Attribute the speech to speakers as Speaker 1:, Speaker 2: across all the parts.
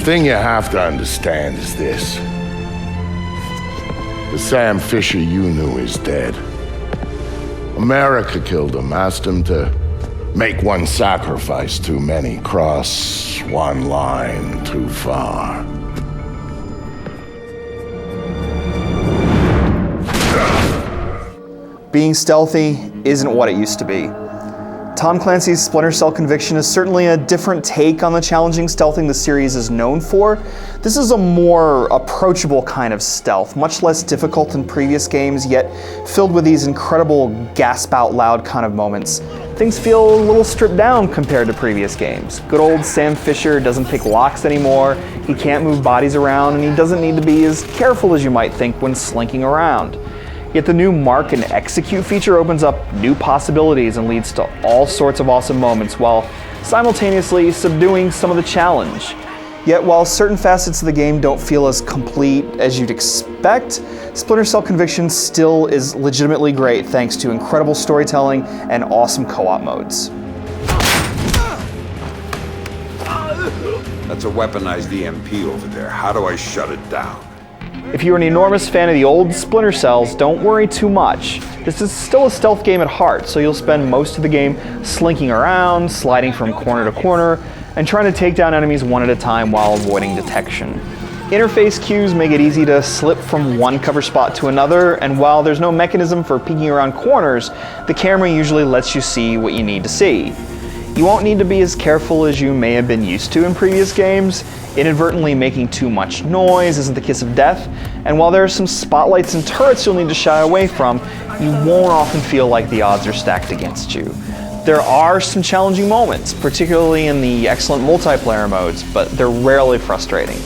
Speaker 1: thing you have to understand is this. The Sam Fisher you knew is dead. America killed him, asked him to make one sacrifice too many, cross one line too far.
Speaker 2: Being stealthy isn't what it used to be. Tom Clancy's Splinter Cell Conviction is certainly a different take on the challenging stealthing the series is known for. This is a more approachable kind of stealth, much less difficult than previous games, yet filled with these incredible gasp out loud kind of moments. Things feel a little stripped down compared to previous games. Good old Sam Fisher doesn't pick locks anymore, he can't move bodies around, and he doesn't need to be as careful as you might think when slinking around. Yet the new Mark and Execute feature opens up new possibilities and leads to all sorts of awesome moments while simultaneously subduing some of the challenge. Yet while certain facets of the game don't feel as complete as you'd expect, Splinter Cell Conviction still is legitimately great thanks to incredible storytelling and awesome co-op modes.
Speaker 3: That's a weaponized EMP over there. How do I shut it down?
Speaker 2: If you're an enormous fan of the old Splinter Cells, don't worry too much. This is still a stealth game at heart, so you'll spend most of the game slinking around, sliding from corner to corner, and trying to take down enemies one at a time while avoiding detection. Interface cues make it easy to slip from one cover spot to another, and while there's no mechanism for peeking around corners, the camera usually lets you see what you need to see. You won't need to be as careful as you may have been used to in previous games. Inadvertently making too much noise isn't the kiss of death, and while there are some spotlights and turrets you'll need to shy away from, you won't often feel like the odds are stacked against you. There are some challenging moments, particularly in the excellent multiplayer modes, but they're rarely frustrating.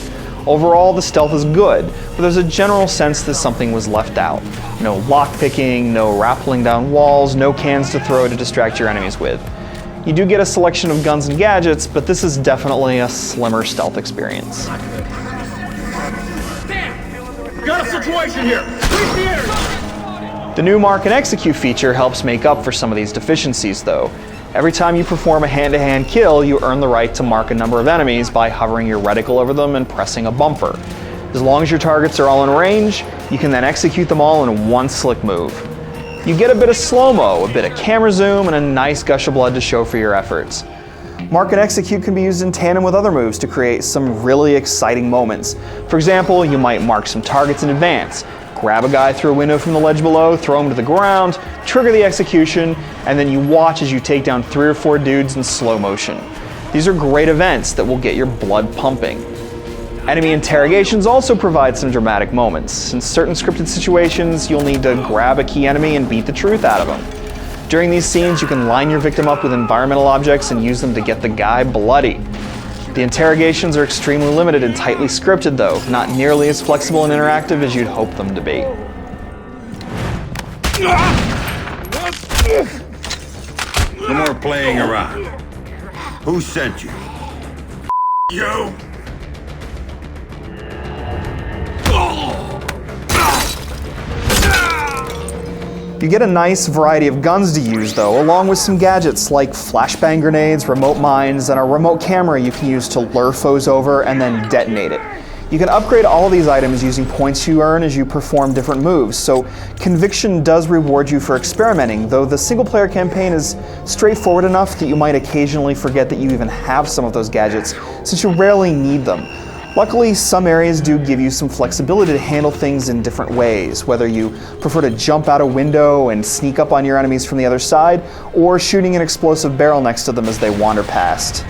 Speaker 2: Overall, the stealth is good, but there's a general sense that something was left out. No lockpicking, no rappelling down walls, no cans to throw to distract your enemies with. You do get a selection of guns and gadgets, but this is definitely a slimmer stealth experience.
Speaker 4: Damn! We got a situation here! Please the area!
Speaker 2: The new Mark and Execute feature helps make up for some of these deficiencies, though. Every time you perform a hand-to-hand kill, you earn the right to mark a number of enemies by hovering your reticle over them and pressing a bumper. As long as your targets are all in range, you can then execute them all in one slick move. You get a bit of slow-mo, a bit of camera zoom, and a nice gush of blood to show for your efforts. Mark and Execute can be used in tandem with other moves to create some really exciting moments. For example, you might mark some targets in advance, grab a guy through a window from the ledge below, throw him to the ground, trigger the execution, and then you watch as you take down 3 or 4 dudes in slow motion. These are great events that will get your blood pumping. Enemy interrogations also provide some dramatic moments. In certain scripted situations, you'll need to grab a key enemy and beat the truth out of them. During these scenes, you can line your victim up with environmental objects and use them to get the guy bloody. The interrogations are extremely limited and tightly scripted though, not nearly as flexible and interactive as you'd hope them to be.
Speaker 3: No more playing around. Who sent you? You!
Speaker 2: You get a nice variety of guns to use though, along with some gadgets like flashbang grenades, remote mines, and a remote camera you can use to lure foes over and then detonate it. You can upgrade all of these items using points you earn as you perform different moves, so Conviction does reward you for experimenting, though the single-player campaign is straightforward enough that you might occasionally forget that you even have some of those gadgets, since you rarely need them. Luckily, some areas do give you some flexibility to handle things in different ways, whether you prefer to jump out a window and sneak up on your enemies from the other side, or shooting an explosive barrel next to them as they wander past.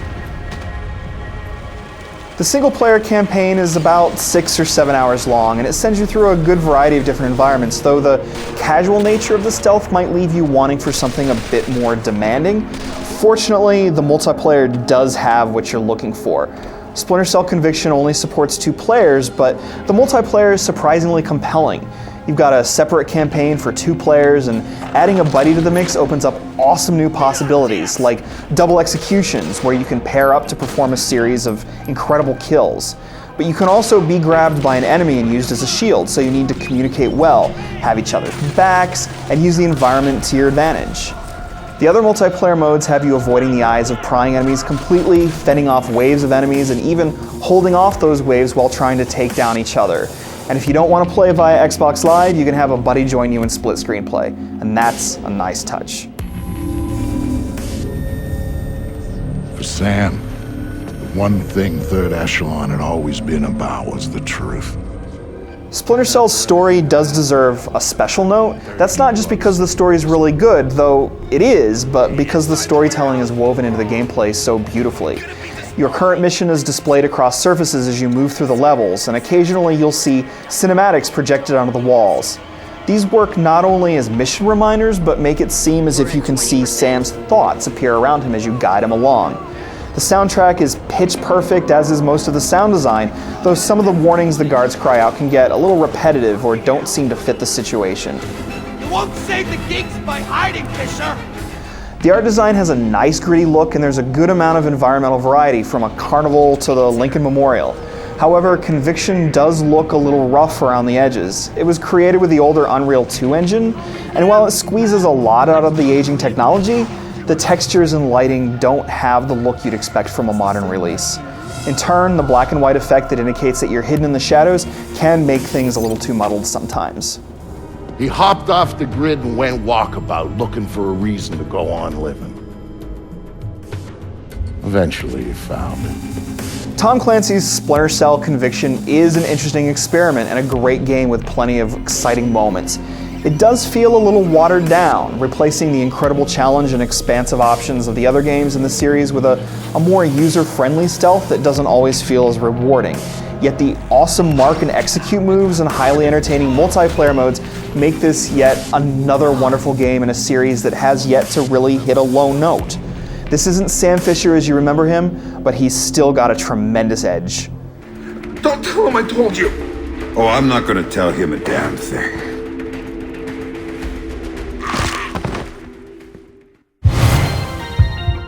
Speaker 2: The single-player campaign is about 6 or 7 hours long, and it sends you through a good variety of different environments, though the casual nature of the stealth might leave you wanting for something a bit more demanding. Fortunately, the multiplayer does have what you're looking for. Splinter Cell Conviction only supports 2 players, but the multiplayer is surprisingly compelling. You've got a separate campaign for 2 players, and adding a buddy to the mix opens up awesome new possibilities, like double executions, where you can pair up to perform a series of incredible kills. But you can also be grabbed by an enemy and used as a shield, so you need to communicate well, have each other's backs, and use the environment to your advantage. The other multiplayer modes have you avoiding the eyes of prying enemies completely, fending off waves of enemies, and even holding off those waves while trying to take down each other. And if you don't want to play via Xbox Live, you can have a buddy join you in split screen play, and that's a nice touch.
Speaker 1: For Sam, the one thing Third Echelon had always been about was the truth.
Speaker 2: Splinter Cell's story does deserve a special note. That's not just because the story is really good, though it is, but because the storytelling is woven into the gameplay so beautifully. Your current mission is displayed across surfaces as you move through the levels, and occasionally you'll see cinematics projected onto the walls. These work not only as mission reminders, but make it seem as if you can see Sam's thoughts appear around him as you guide him along. The soundtrack is pitch perfect, as is most of the sound design, though some of the warnings the guards cry out can get a little repetitive or don't seem to fit the situation.
Speaker 5: You won't save the geeks by hiding, Fisher!
Speaker 2: The art design has a nice gritty look, and there's a good amount of environmental variety, from a carnival to the Lincoln Memorial. However, Conviction does look a little rough around the edges. It was created with the older Unreal 2 engine, and while it squeezes a lot out of the aging technology, the textures and lighting don't have the look you'd expect from a modern release. In turn, the black and white effect that indicates that you're hidden in the shadows can make things a little too muddled sometimes.
Speaker 1: He hopped off the grid and went walkabout, looking for a reason to go on living. Eventually, he found it.
Speaker 2: Tom Clancy's Splinter Cell Conviction is an interesting experiment and a great game with plenty of exciting moments. It does feel a little watered down, replacing the incredible challenge and expansive options of the other games in the series with a more user-friendly stealth that doesn't always feel as rewarding. Yet the awesome mark and execute moves and highly entertaining multiplayer modes make this yet another wonderful game in a series that has yet to really hit a low note. This isn't Sam Fisher as you remember him, but he's still got a tremendous edge.
Speaker 3: Don't tell him I told you! Oh, I'm not gonna tell him a damn thing.